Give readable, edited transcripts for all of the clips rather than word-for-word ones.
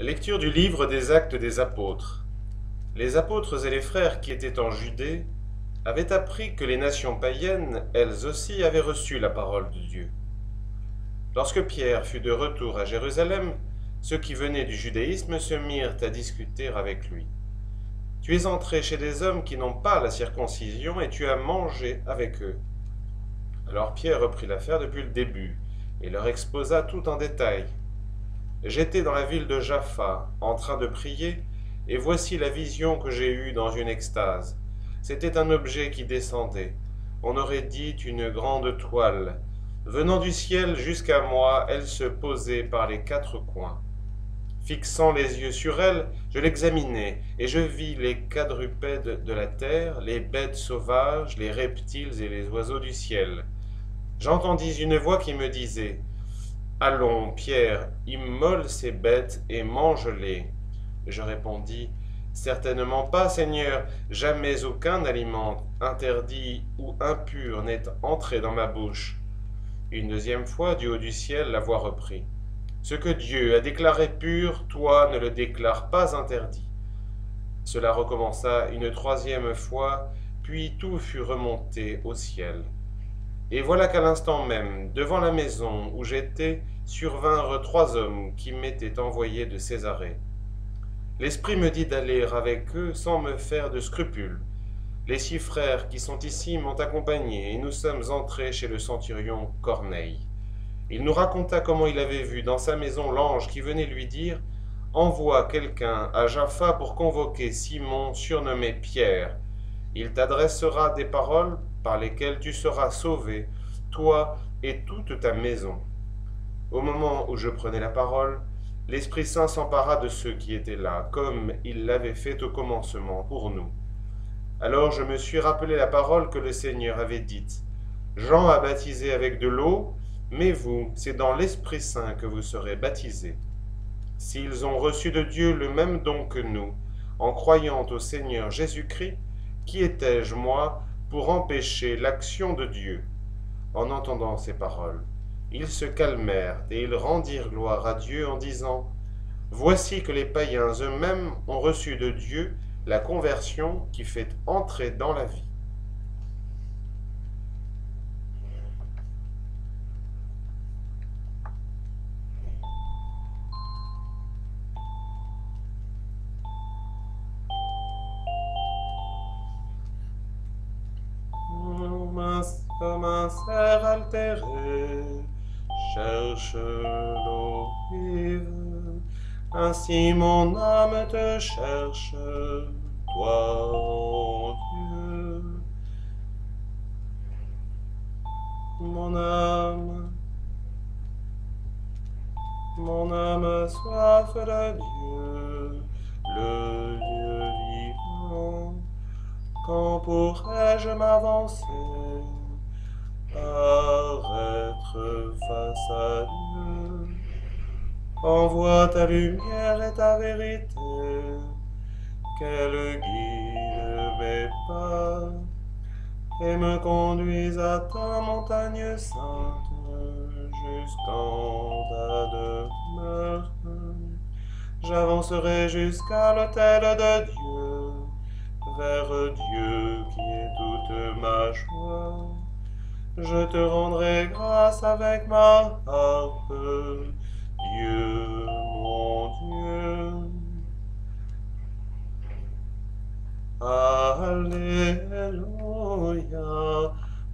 Lecture du livre des Actes des Apôtres. Les apôtres et les frères qui étaient en Judée avaient appris que les nations païennes, elles aussi, avaient reçu la parole de Dieu. Lorsque Pierre fut de retour à Jérusalem, ceux qui venaient du judaïsme se mirent à discuter avec lui. « Tu es entré chez des hommes qui n'ont pas la circoncision et tu as mangé avec eux. » Alors Pierre reprit l'affaire depuis le début et leur exposa tout en détail. « J'étais dans la ville de Jaffa, en train de prier, et voici la vision que j'ai eue dans une extase. C'était un objet qui descendait. On aurait dit une grande toile. Venant du ciel jusqu'à moi, elle se posait par les quatre coins. Fixant les yeux sur elle, je l'examinai, et je vis les quadrupèdes de la terre, les bêtes sauvages, les reptiles et les oiseaux du ciel. J'entendis une voix qui me disait « Allons, Pierre, immole ces bêtes et mange-les. » Je répondis « Certainement pas, Seigneur, jamais aucun aliment interdit ou impur n'est entré dans ma bouche. » Une deuxième fois, du haut du ciel, la voix reprit « Ce que Dieu a déclaré pur, toi ne le déclares pas interdit. » Cela recommença une troisième fois, puis tout fut remonté au ciel. Et voilà qu'à l'instant même, devant la maison où j'étais, survinrent trois hommes qui m'étaient envoyés de Césarée. L'Esprit me dit d'aller avec eux sans me faire de scrupules. Les 6 frères qui sont ici m'ont accompagné et nous sommes entrés chez le centurion Corneille. Il nous raconta comment il avait vu dans sa maison l'ange qui venait lui dire « Envoie quelqu'un à Jaffa pour convoquer Simon surnommé Pierre. Il t'adressera des paroles par lesquelles tu seras sauvé, toi et toute ta maison. » Au moment où je prenais la parole, l'Esprit Saint s'empara de ceux qui étaient là, comme il l'avait fait au commencement pour nous. Alors je me suis rappelé la parole que le Seigneur avait dite. Jean a baptisé avec de l'eau, mais vous, c'est dans l'Esprit Saint que vous serez baptisés. S'ils ont reçu de Dieu le même don que nous, en croyant au Seigneur Jésus-Christ, qui étais-je, moi, pour empêcher l'action de Dieu? En entendant ces paroles, ils se calmèrent et ils rendirent gloire à Dieu en disant « Voici que les païens eux-mêmes ont reçu de Dieu la conversion qui fait entrer dans la vie. » Comme un cerf altéré cherche l'eau vive, ainsi mon âme te cherche, toi, ô Dieu. Mon âme a soif de Dieu, le Dieu vivant. Quand pourrais-je m'avancer, paraître face à Dieu? Envoie ta lumière et ta vérité, qu'elle guide mes pas, et me conduise à ta montagne sainte, jusqu'en ta demeure. J'avancerai jusqu'à l'autel de Dieu, vers Dieu qui est toute ma joie. Je te rendrai grâce avec ma harpe, Dieu, mon Dieu. Alléluia,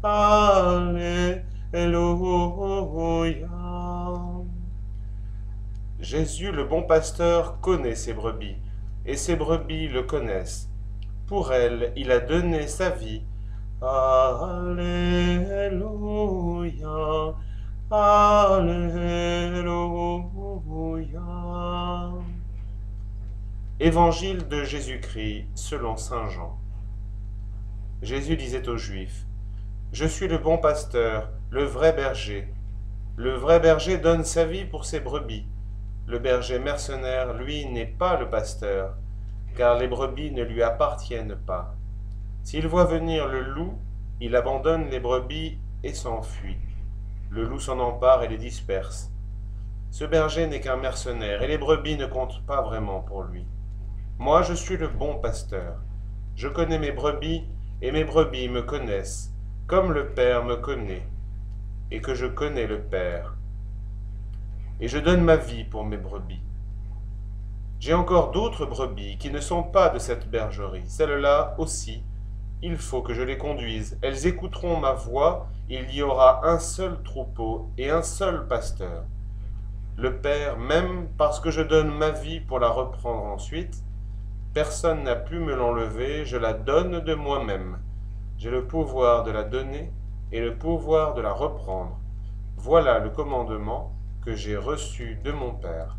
Alléluia. Jésus, le bon pasteur, connaît ses brebis, et ses brebis le connaissent. Pour elles, il a donné sa vie. Alléluia, Alléluia. Évangile de Jésus-Christ selon saint Jean. Jésus disait aux Juifs, « Je suis le bon pasteur, le vrai berger. Le vrai berger donne sa vie pour ses brebis. Le berger mercenaire, lui, n'est pas le pasteur, car les brebis ne lui appartiennent pas. S'il voit venir le loup, il abandonne les brebis et s'enfuit. Le loup s'en empare et les disperse. Ce berger n'est qu'un mercenaire, et les brebis ne comptent pas vraiment pour lui. Moi, je suis le bon pasteur. Je connais mes brebis, et mes brebis me connaissent, comme le Père me connaît, et que je connais le Père. Et je donne ma vie pour mes brebis. J'ai encore d'autres brebis qui ne sont pas de cette bergerie. Celles-là aussi, il faut que je les conduise. Elles écouteront ma voix, il y aura un seul troupeau et un seul pasteur. Le Père m'aime parce que je donne ma vie pour la reprendre ensuite. Personne n'a pu me l'enlever, je la donne de moi-même. J'ai le pouvoir de la donner et le pouvoir de la reprendre. Voilà le commandement que j'ai reçu de mon Père.